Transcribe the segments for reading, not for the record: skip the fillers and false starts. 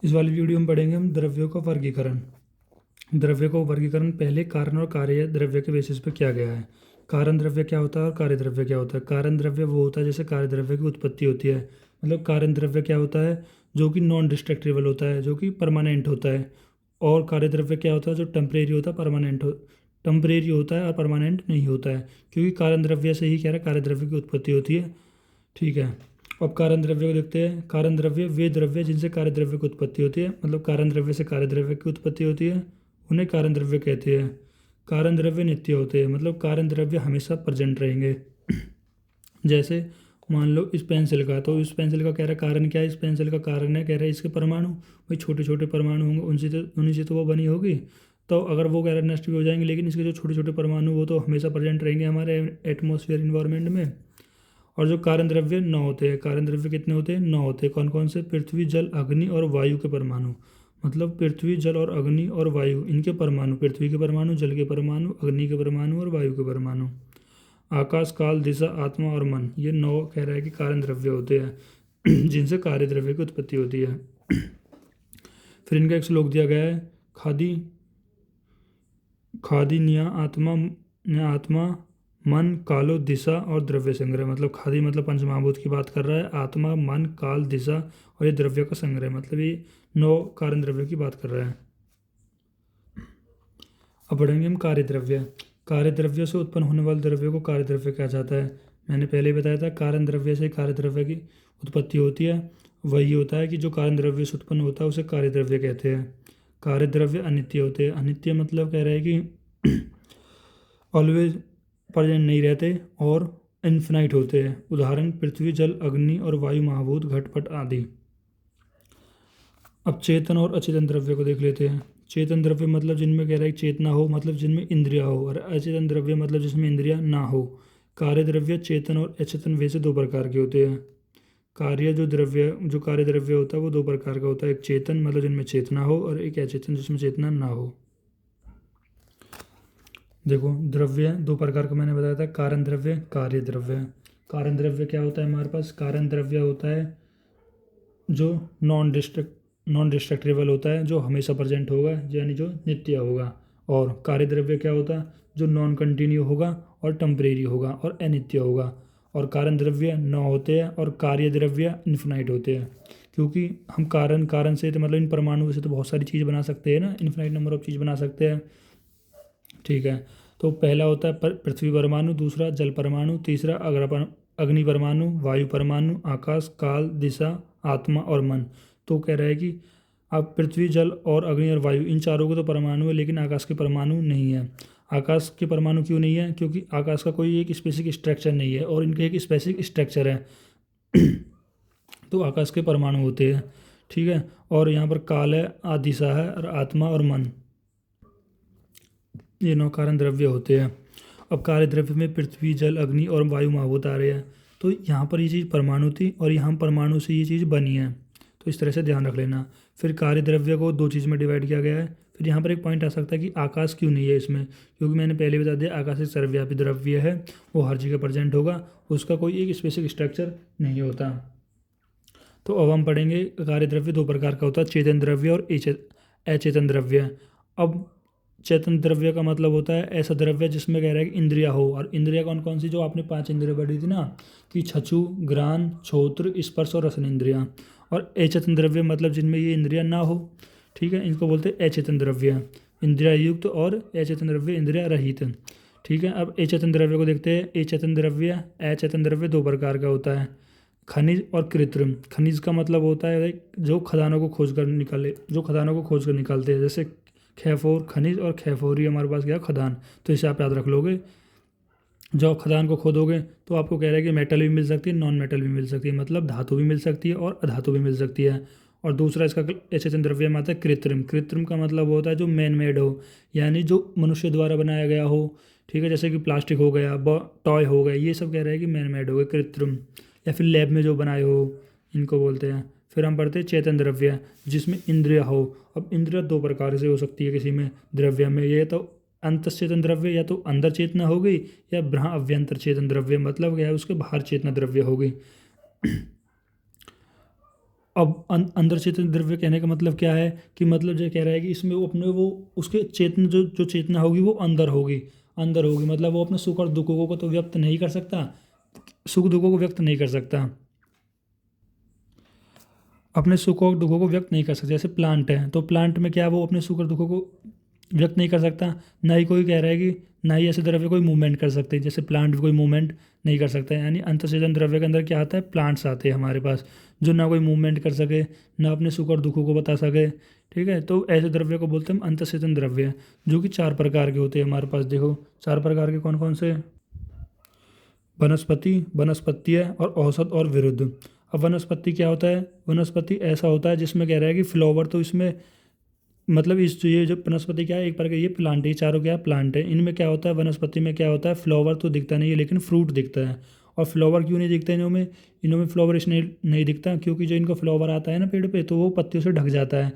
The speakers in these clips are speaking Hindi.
इस वाली वीडियो में पढ़ेंगे हम द्रव्यों का वर्गीकरण। द्रव्य का वर्गीकरण पहले कारण और कार्य द्रव्य के बेसिस पे किया गया है। कारण द्रव्य क्या होता है और कार्य द्रव्य क्या होता है। कारण द्रव्य वो होता है जैसे कार्य द्रव्य की उत्पत्ति होती है। मतलब कारण द्रव्य क्या होता है, जो कि नॉन डिस्ट्रक्टिबल होता है, जो कि परमानेंट होता है। और कार्य द्रव्य क्या होता है, जो टेम्परेरी होता है, टेम्परेरी होता है और परमानेंट नहीं होता है। क्योंकि कारण द्रव्य से ही क्या है, कार्य द्रव्य की उत्पत्ति होती है। ठीक है। अब कारण द्रव्य को देखते हैं। कारण द्रव्य वे द्रव्य जिनसे कार्य द्रव्य की उत्पत्ति होती है, मतलब कारण द्रव्य से कार्य द्रव्य की उत्पत्ति होती है, उन्हें कारण द्रव्य कहते हैं। कारण द्रव्य नित्य होते हैं, मतलब कारण द्रव्य हमेशा प्रेजेंट रहेंगे। जैसे मान लो इस पेंसिल का, तो इस पेंसिल का कह रहा है कारण क्या है, इस पेंसिल का कारण है, कह रहा है इसके परमाणु। भाई छोटे छोटे परमाणु होंगे, उन्हीं से तो वो बनी होगी। तो अगर वो कह रहा है नष्ट भी हो जाएंगे, लेकिन इसके जो छोटे छोटे परमाणु वो तो हमेशा प्रेजेंट रहेंगे हमारे एटमॉस्फेयर इन्वायरमेंट में। और जो कारण द्रव्य 9 होते हैं, कारण द्रव्य कितने होते हैं, 9 होते हैं। कौन कौन से, पृथ्वी जल अग्नि और वायु के परमाणु। मतलब पृथ्वी जल और अग्नि और वायु, इनके परमाणु, पृथ्वी के परमाणु, जल के परमाणु, अग्नि के परमाणु और वायु के परमाणु। आकाश काल दिशा आत्मा और मन, ये 9 कह रहा है कि कारण द्रव्य होते हैं जिनसे कार्य द्रव्य की उत्पत्ति होती है। फिर इनका एक श्लोक दिया गया है। खादी खादी न्या आत्मा मन कालो दिशा और द्रव्य संग्रह। मतलब खादी मतलब पंचमहाभूत की बात कर रहा है, आत्मा मन काल दिशा और ये द्रव्य का संग्रह, मतलब ये 9 कारण द्रव्य की बात कर रहा है। अब पढ़ेंगे हम कार्य द्रव्य। कार्य द्रव्य से उत्पन्न होने वाले द्रव्य को कार्य द्रव्य कहा जाता है। मैंने पहले ही बताया था, कारण द्रव्य से कार्य द्रव्य की उत्पत्ति होती है। वही होता है कि जो कारण द्रव्य से उत्पन्न होता है उसे कार्य द्रव्य कहते हैं। कार्य द्रव्य अनित्य होते हैं। अनित्य मतलब कह रहे हैं कि ऑलवेज प्रेजेंट नहीं रहते और इन्फिनाइट होते हैं। उदाहरण पृथ्वी जल अग्नि और वायु महाभूत घटपट आदि। अब चेतन और अचेतन द्रव्य को देख लेते हैं। चेतन द्रव्य मतलब जिनमें कह रहा है चेतना हो, मतलब जिनमें इंद्रिया हो। और अचेतन द्रव्य मतलब जिसमें इंद्रिया ना हो। कार्य द्रव्य चेतन और अचेतन वैसे दो प्रकार के होते हैं। जो कार्य द्रव्य होता है वो दो प्रकार का होता है। एक चेतन मतलब जिनमें चेतना हो, और एक अचेतन जिसमें चेतना ना हो। देखो द्रव्य दो प्रकार का मैंने बताया था, कारण द्रव्य, कार्य द्रव्य। कारण द्रव्य क्या होता है हमारे पास, कारण द्रव्य होता है जो नॉन डिस्ट्रक्टेबल होता है, जो हमेशा प्रेजेंट होगा, यानी जो नित्य होगा। और कार्य द्रव्य क्या होता है, जो नॉन कंटिन्यू होगा और टेम्परेरी होगा और अनित्य होगा। और कारण द्रव्य 9 होते हैं और कार्य द्रव्य इन्फिनाइट होते हैं। क्योंकि हम कारण कारण से तो मतलब इन परमाणु से तो बहुत सारी चीज़ बना सकते हैं ना, इन्फिनाइट नंबर ऑफ चीज़ बना सकते हैं। ठीक है। तो पहला होता है पृथ्वी परमाणु, दूसरा जल परमाणु, तीसरा अग्नि परमाणु, वायु परमाणु, आकाश काल दिशा आत्मा और मन। तो कह रहा है कि अब पृथ्वी जल और अग्नि और वायु इन चारों को तो परमाणु है, लेकिन आकाश के परमाणु नहीं है। आकाश के परमाणु क्यों नहीं है, क्योंकि आकाश का कोई एक स्पेसिफिक स्ट्रक्चर नहीं है और इनके एक स्पेसिफिक स्ट्रक्चर है तो आकाश के परमाणु होते हैं। ठीक है। और यहाँ पर काल है, दिशा है और आत्मा और मन, ये 9 कारण द्रव्य होते हैं। अब कार्य द्रव्य में पृथ्वी जल अग्नि और वायु महाभूत आ रहे हैं। तो यहाँ पर ये चीज़ परमाणु थी और यहाँ परमाणु से ये चीज़ बनी है। तो इस तरह से ध्यान रख लेना। फिर कार्य द्रव्य को 2 चीज़ में डिवाइड किया गया है। फिर यहाँ पर एक पॉइंट आ सकता है कि आकाश क्यों नहीं है इसमें, क्योंकि मैंने पहले बता दिया आकाश एक सर्वव्यापी द्रव्य है, वो हर जगह प्रेजेंट होगा, उसका कोई एक स्पेसिफिक स्ट्रक्चर नहीं होता। तो अब हम पढ़ेंगे कार्य द्रव्य 2 प्रकार का होता है, चेतन द्रव्य और अचेतन द्रव्य। अब चेतन द्रव्य का मतलब होता है ऐसा द्रव्य जिसमें कह रहा है कि इंद्रिया हो। और इंद्रिया कौन कौन सी, जो आपने 5 इंद्रिया पढ़ी थी ना, कि चक्षु घ्राण श्रोत्र स्पर्श और रसन इंद्रिया। और अचेतन द्रव्य मतलब जिनमें ये इंद्रिया ना हो। ठीक है, इनको बोलते हैं अचेतन द्रव्य। इंद्रिया युक्त और अचेतन द्रव्य इंद्रिया रहित। ठीक है। अब अचेतन द्रव्य को देखते हैं। अचेतन द्रव्य 2 प्रकार का होता है, खनिज और कृत्रिम। खनिज का मतलब होता है जो खदानों को खोज कर निकालते हैं। जैसे खेफोर खनिज और खेफोरी हमारे पास गया खदान। तो इसे आप याद रख लोगे। जब खदान को खोदोगे तो आपको कह रहा है कि मेटल भी मिल सकती है, नॉन मेटल भी मिल सकती है, मतलब धातु भी मिल सकती है और अधातु भी मिल सकती है। और दूसरा इसका अचेतन द्रव्य में आता है कृत्रिम। कृत्रिम का मतलब होता है जो मैन मेड हो, यानी जो मनुष्य द्वारा बनाया गया हो। ठीक है, जैसे कि प्लास्टिक हो गया, टॉय हो गए, ये सब कह रहे हैं कि मैन मेड हो गए कृत्रिम, या फिर लैब में जो बनाए हो, इनको बोलते हैं। फिर हम पढ़ते हैं चेतन द्रव्य, जिसमें इंद्रिया हो। अब इंद्रिया 2 प्रकार से हो सकती है किसी में द्रव्य में, ये तो अंतश्चेतन द्रव्य, या तो अंदर चेतना हो गई, या अभ्यंतर चेतन द्रव्य मतलब क्या है, उसके बाहर चेतना द्रव्य हो गई। अब अंदर चेतन द्रव्य कहने का मतलब क्या है कि मतलब जो कह रहा है कि इसमें वो अपने वो उसके चेतन जो चेतना होगी वो अंदर होगी मतलब वो अपने सुख और दुखों को तो व्यक्त नहीं कर सकता, सुख दुखों को व्यक्त नहीं कर सकता, अपने सुख और दुखों को व्यक्त नहीं कर सकता। जैसे प्लांट है तो प्लांट में क्या है, वो अपने सुख और दुखों को व्यक्त नहीं कर सकता। ना ही कोई कह रहा है कि ना ही ऐसे द्रव्य कोई मूवमेंट कर सकते हैं, जैसे प्लांट भी कोई मूवमेंट नहीं कर सकता है। यानी अंतःचेतन द्रव्य के अंदर क्या आता है, प्लांट्स आते हैं हमारे पास, जो ना कोई मूवमेंट कर सके, ना अपने सुख और दुखों को बता सके। ठीक है, तो ऐसे द्रव्य को बोलते हैं हम अंतःचेतन द्रव्य, जो कि 4 प्रकार के होते हैं हमारे पास। देखो 4 प्रकार के कौन कौन से, वनस्पति, वनस्पतीय और औसत और विरुद्ध। अब वनस्पति क्या होता है, वनस्पति ऐसा होता है जिसमें कह रहा है कि फ्लावर, तो इसमें मतलब इस ये जो वनस्पति क्या है, एक प्रकार ये प्लांट है, ये चारों क्या है, प्लांट है। इनमें क्या होता है, वनस्पति में क्या होता है, फ्लावर तो दिखता नहीं है लेकिन फ्रूट दिखता है। और फ्लावर क्यों नहीं दिखता इनों में फ्लावर इसलिए नहीं दिखता क्योंकि जो इनका फ्लावर आता है ना पेड़ पे, तो वो पत्तियों से ढक जाता है,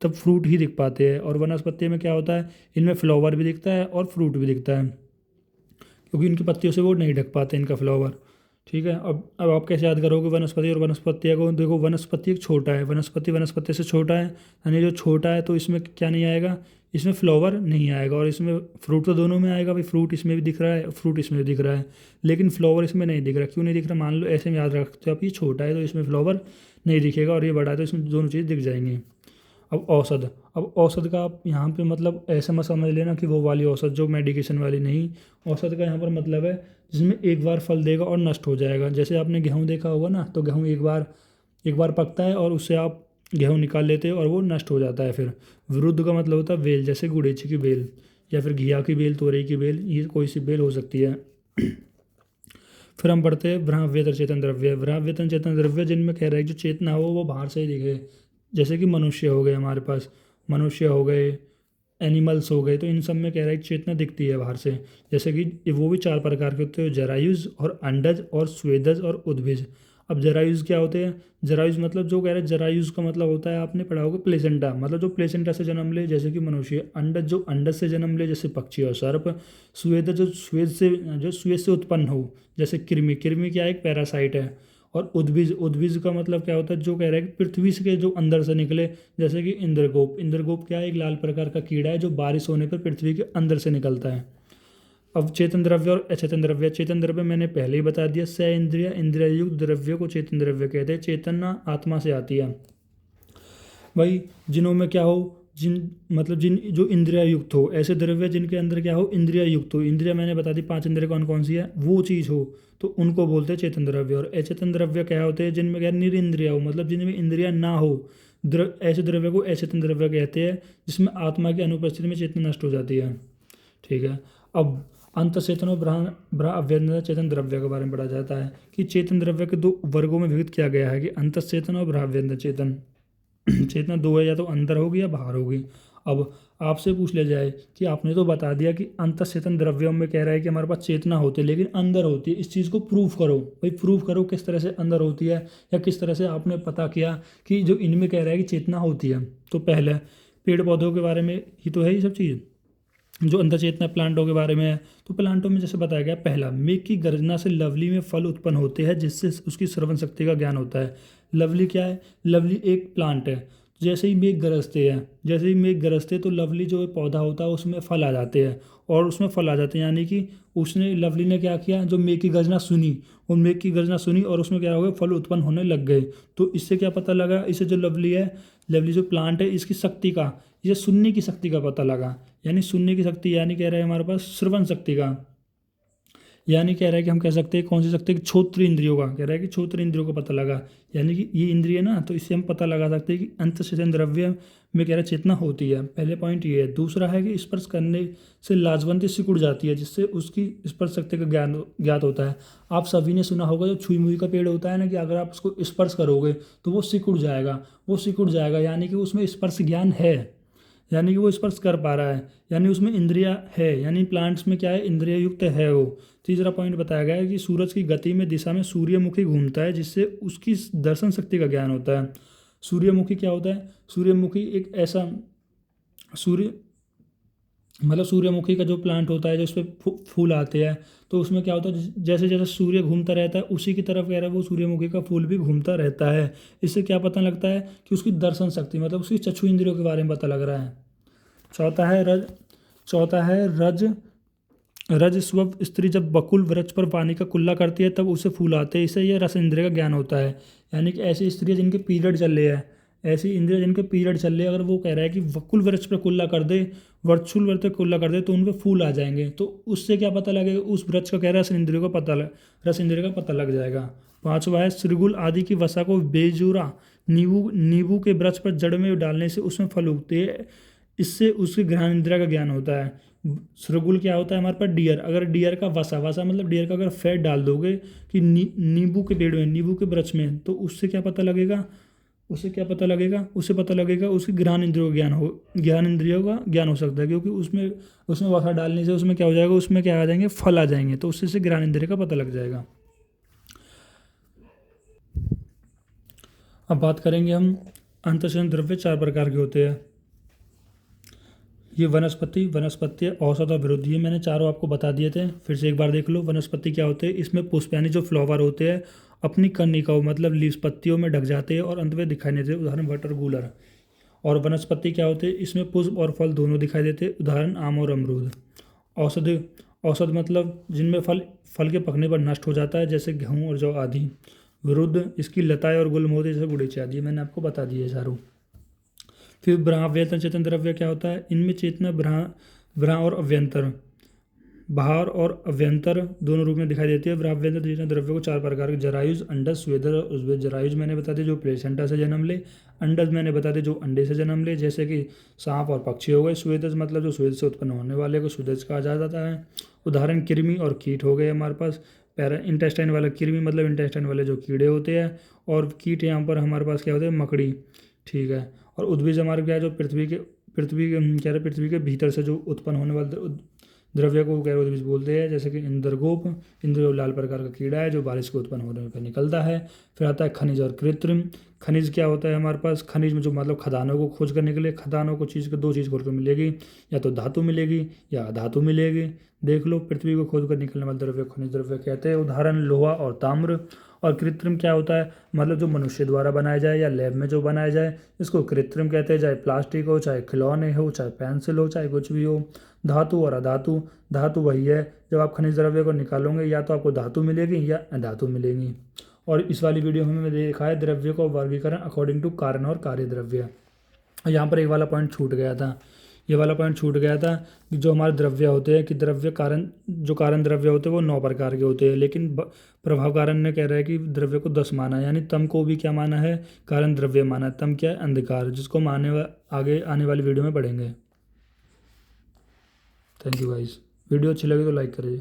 तब फ्रूट ही दिख पाते हैं। और वनस्पति में क्या होता है, इनमें फ्लावर भी दिखता है और फ्रूट भी दिखता है, क्योंकि इनकी पत्तियों से वो नहीं ढक पाते इनका फ्लावर। ठीक है, अब आप कैसे याद करोगे वनस्पति और वनस्पति को। देखो वनस्पति एक छोटा है, वनस्पति वनस्पति से छोटा है, यानी जो छोटा है तो इसमें क्या नहीं आएगा, इसमें फ्लावर नहीं आएगा। और इसमें फ्रूट तो दोनों में आएगा भाई, फ्रूट इसमें भी दिख रहा है, फ्रूट इसमें भी दिख रहा है, लेकिन फ्लावर इसमें नहीं दिख रहा। क्यों नहीं दिख रहा, मान लो ऐसे में याद रखते हो आप, ये छोटा है तो इसमें फ्लावर नहीं दिखेगा, और ये बड़ा है तो इसमें दोनों चीज़ दिख जाएंगी। अब औषध, अब औषध का आप यहाँ पे मतलब ऐसे मत समझ लेना कि वो वाली औषध जो मेडिकेशन वाली नहीं। औषध का यहाँ पर मतलब है जिसमें एक बार फल देगा और नष्ट हो जाएगा। जैसे आपने गेहूँ देखा होगा ना, तो गेहूँ एक बार पकता है और उससे आप गेहूँ निकाल लेते हो और वो नष्ट हो जाता है। फिर विरुद्ध का मतलब होता है बेल, जैसे गुड़ेची की बेल या फिर घिया की बेल, तोरई की बेल, ये कोई सी बेल हो सकती है। फिर हम पढ़ते हैं ब्रह्मवेतर चेतन द्रव्य। ब्रह्मवेतन चेतन द्रव्य जिनमें कह रहा है जो चेतना हो वो बाहर से ही दिखे, जैसे कि मनुष्य हो गए, हमारे पास मनुष्य हो गए, एनिमल्स हो गए, तो इन सब में कह रहा है कि चेतना दिखती है बाहर से। जैसे कि वो भी 4 प्रकार के होते हैं, जरायुज और अंडज और स्वेदज और उद्भिज। अब जरायुज क्या होते हैं, जरायुज मतलब जो कह रहे हैं, जरायुज का मतलब होता है आपने पढ़ा होगा प्लेसेंटा, मतलब जो प्लेसेंटा से जन्म ले जैसे कि मनुष्य, अंडज जो अंडज से जन्म ले जैसे पक्षी और सर्प, स्वेद जो स्वेद से उत्पन्न हो जैसे कृमि, कृमि क्या है, एक पैरासाइट है। और उद्भिज, उद्भिज का मतलब क्या होता है, जो कह रहा है कि पृथ्वी के जो अंदर से निकले, जैसे कि इंद्रगोप, इंद्रगोप क्या है, एक लाल प्रकार का कीड़ा है जो बारिश होने पर पृथ्वी के अंदर से निकलता है। अब चेतन द्रव्य और अचेतन द्रव्य। चेतन द्रव्य मैंने पहले ही बता दिया, स इंद्रिय इंद्रिय युक्त द्रव्य को चेतन द्रव्य कहते हैं। चेतना आत्मा से आती है भाई, जिनों में क्या हो, जिन जो इंद्रिया युक्त हो, ऐसे द्रव्य जिनके अंदर क्या हो, इंद्रिया युक्त हो। इंद्रिया मैंने बता दी 5 इंद्रिया कौन कौन सी है, वो चीज़ हो, तो उनको बोलते हैं चेतन द्रव्य। और अचेतन द्रव्य क्या होते हैं, जिनमें क्या निरिंद्रिया हो, मतलब जिनमें इंद्रिया ना हो, ऐसे द्रव्य को अचेतन द्रव्य कहते हैं, जिसमें आत्मा की अनुपस्थिति में चेतना नष्ट हो जाती है। ठीक है, अब अंत चेतन और ब्रह्म अव्यंजन चेतन द्रव्य के बारे में पढ़ा जाता है कि चेतन द्रव्य के 2 वर्गों में विभक्त किया गया है कि अंत चेतन और ब्रह्माव्यंजन चेतन। चेतना 2 है, या तो अंदर होगी या बाहर होगी। अब आपसे पूछ लिया जाए कि आपने तो बता दिया कि अंतःचेतन द्रव्यों में कह रहा है कि हमारे पास चेतना होती है लेकिन अंदर होती है, इस चीज़ को प्रूफ करो भाई, प्रूफ करो किस तरह से अंदर होती है, या किस तरह से आपने पता किया कि जो इनमें कह रहा है कि चेतना होती है। तो पहले पेड़ पौधों के बारे में ही तो है ये सब चीज़, जो अंदर चेतना प्लांटों के बारे में है। तो प्लांटों में जैसे बताया गया, पहला मेघ की गर्जना से लवली में फल उत्पन्न होते हैं जिससे उसकी श्रवण शक्ति का ज्ञान होता है। लवली क्या है, लवली एक प्लांट है। जैसे ही मेघ गरजते हैं, जैसे ही मेघ गरजते तो लवली जो पौधा होता है उसमें फल आ जाते हैं, और उसमें फल आ जाते हैं, यानी कि उसने लवली ने क्या किया, जो मेघ की गर्जना सुनी, और मेघ की गर्जना सुनी और उसमें क्या हो गया, फल उत्पन्न होने लग गए। तो इससे क्या पता लगा, इससे जो लवली है, लवली जो प्लांट है, इसकी शक्ति का, इसे सुनने की शक्ति का पता लगा। यानी सुनने की शक्ति, यानी कह रहे हैं हमारे पास श्रवण शक्ति का, यानी कह रहा है कि हम कह सकते हैं कौन सी शक्ति, छोत्र इंद्रियों का, कह रहा है कि छोत्र इंद्रियों का पता लगा, यानी कि ये इंद्रिय ना, तो इससे हम पता लगा सकते हैं कि अंतःचेतन द्रव्य में कह रहा है चेतना होती है। पहले पॉइंट ये है। दूसरा है कि स्पर्श करने से लाजवंती सिकुड़ जाती है, जिससे उसकी स्पर्श शक्ति का ज्ञान ज्ञात होता है। आप सभी ने सुना होगा, जो छुई मुई का पेड़ होता है ना, कि अगर आप उसको स्पर्श करोगे तो वो सिकुड़ जाएगा, वो सिकुड़ जाएगा, यानी कि उसमें स्पर्श ज्ञान है, यानी कि वो स्पर्श कर पा रहा है, यानी उसमें इंद्रिया है, यानी प्लांट्स में क्या है, इंद्रिय युक्त है वो। तीसरा पॉइंट बताया गया है कि सूरज की गति में दिशा में सूर्यमुखी घूमता है, जिससे उसकी दर्शन शक्ति का ज्ञान होता है। सूर्यमुखी क्या होता है, सूर्यमुखी एक ऐसा सूर्य मतलब सूर्यमुखी का जो प्लांट होता है, जो उस पर फूल आते हैं, तो उसमें क्या होता है, जैसे जैसे सूर्य घूमता रहता है उसी की तरफ कह रहा है वो सूर्यमुखी का फूल भी घूमता रहता है। इससे क्या पता लगता है कि उसकी दर्शन शक्ति, मतलब उसकी चक्षु इंद्रियों के बारे में पता लग रहा है। चौथा है रज चौथा है रज रजस्वप स्त्री जब बकुल वृक्ष पर पानी का कुल्ला करती है तब उसे फूल आते हैं, इससे यह रस इंद्रिय का ज्ञान होता है। यानी कि ऐसी स्त्रियाँ जिनके पीरियड चल रहे हैं, ऐसी इंद्रिय जिनके पीरियड चल रहे हैं, अगर वो कह रहा है कि वकुल वृक्ष पर कुल्ला कर दे, वर्चुल वृक्ष पर कुल्ला कर दे, तो उन पर फूल आ जाएंगे। तो उससे क्या पता लगेगा, उस वृक्ष का कह रहा है रस इंद्रिय का पता लग जाएगा। पांचवा है श्रृगुल आदि की वसा को बेजूरा नींबू नींबू के वृक्ष पर जड़ में डालने से उसमें फल उगते हैं, इससे उसकी घ्राण इंद्रिय का ज्ञान होता है। श्रृगुल क्या होता है हमारे पास, डियर। अगर डियर का वसा वसा मतलब डियर का अगर फैट डाल दोगे कि नींबू के पेड़ में, नींबू के वृक्ष में, तो उससे क्या पता लगेगा, उससे पता लगेगा उसकी ज्ञान इंद्रियों का ज्ञान इंद्रियों का ज्ञान हो सकता है, क्योंकि उसमें उसमें वसा डालने से उसमें क्या हो जाएगा, उसमें क्या आ जाएंगे, फल आ जाएंगे, तो उससे ज्ञान इंद्रिय का पता लग जाएगा। अब बात करेंगे हम, अंतःशयन द्रव्य 4 प्रकार के होते हैं। ये वनस्पति औसत और विरुद्ध, ये मैंने चारों आपको बता दिए थे, फिर से एक बार देख लो। वनस्पति क्या होते हैं, इसमें पुष्प यानी जो फ्लावर होते हैं अपनी कनिकाओं मतलब लीव्स पत्तियों में ढक जाते हैं और अंत में दिखाई नहीं देते, उदाहरण वाटर कूलर। और वनस्पति क्या होते हैं, इसमें पुष्प और फल दोनों दिखाई देते हैं, उदाहरण आम और अमरूद। औषधि औसत मतलब जिनमें फल फल के पकने पर नष्ट हो जाता है, जैसे गेहूँ और जौ आदि। विरुद्ध इसकी लताएं और गुल्म होते जैसे गुड़ीचे आदि, मैंने आपको बता दिए चारों। फिर ब्रह्माव्यंतर चेतन द्रव्य क्या होता है, इनमें चेतना ब्रह्म और अव्यंतर, बाहर और अभ्यंतर दोनों रूप में दिखाई देती है। ब्रह्माव्यंतर चेतन द्रव्य को 4 प्रकार के, जरायुज, अंडज, स्वेदज और उद्भिज। जरायुज मैंने बता दिया जो प्लेसेंटा से जन्म ले, अंडज मैंने बता दिया जो अंडे से जन्म ले, जैसे कि सांप और पक्षी हो गए। स्वेदज मतलब जो स्वेद से उत्पन्न होने वाले को स्वेदज कहा जाता है, उदाहरण कृमि और कीट हो गए हमारे पास। पैरा इंटेस्टाइन वाला कृमि मतलब इंटेस्टाइन वाले जो कीड़े होते हैं, और कीट यहाँ पर हमारे पास क्या होते हैं, मकड़ी, ठीक है। और उद्भिज हमारे क्या है, जो पृथ्वी के भीतर से जो उत्पन्न होने वाले द्रव्य को उद्भिज बोलते हैं, जैसे कि इंद्रगोप। इंद्रगोप लाल प्रकार का कीड़ा है जो बारिश के उत्पन्न होने पर निकलता है। फिर आता है खनिज और कृत्रिम। खनिज क्या होता है हमारे पास, खनिज में जो मतलब खदानों को खोज करने के लिए, खदानों को दो चीज़ खोज कर मिलेगी, या तो धातु मिलेगी या अधातु मिलेगी। देख लो, पृथ्वी को खोद कर निकलने वाले द्रव्य खनिज द्रव्य कहते हैं, उदाहरण लोहा और ताम्र। और कृत्रिम क्या होता है, मतलब जो मनुष्य द्वारा बनाया जाए या लैब में जो बनाया जाए, इसको कृत्रिम कहते हैं, चाहे प्लास्टिक हो, चाहे खिलौने हो, चाहे पेंसिल हो, चाहे कुछ भी हो। धातु और अधातु, धातु वही है, जब आप खनिज द्रव्य को निकालोगे या तो आपको धातु मिलेगी या अधातु मिलेगी। और इस वाली वीडियो में मैंने देखा है द्रव्य को वर्गीकरण अकॉर्डिंग टू कारण और कार्य द्रव्य। यहाँ पर एक वाला पॉइंट छूट गया था, ये वाला पॉइंट छूट गया था कि जो हमारे द्रव्य होते हैं, कि द्रव्य कारण, जो कारण द्रव्य होते हैं वो 9 प्रकार के होते हैं, लेकिन प्रभाव कारण ने कह रहा है कि द्रव्य को 10 माना है, यानी तम को भी क्या माना है, कारण द्रव्य माना है। तम क्या है, अंधकार, जिसको आगे आने वाली वीडियो में पढ़ेंगे। थैंक यू गाइस, वीडियो अच्छी लगी तो लाइक करिए।